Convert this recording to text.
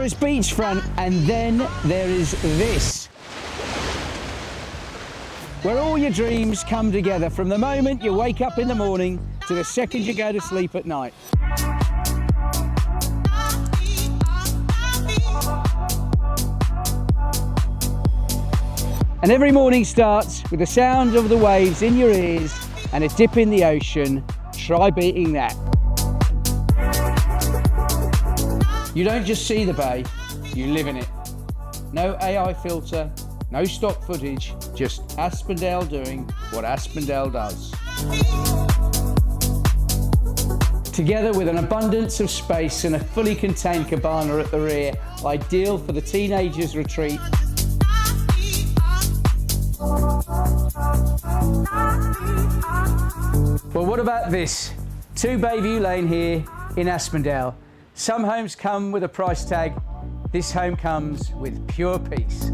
is Beachfront, and then there is this, where all your dreams come together from the moment you wake up in the morning to the second you go to sleep at night. And every morning starts with the sound of the waves in your ears and a dip in the ocean. Try beating that. You don't just see the bay, you live in it. No AI filter, no stock footage, just Aspendale doing what Aspendale does. Together with an abundance of space and a fully contained cabana at the rear, ideal for the teenagers' retreat. Well, what about this? 2 Bayview Lane here in Aspendale. Some homes come with a price tag. This home comes with pure peace.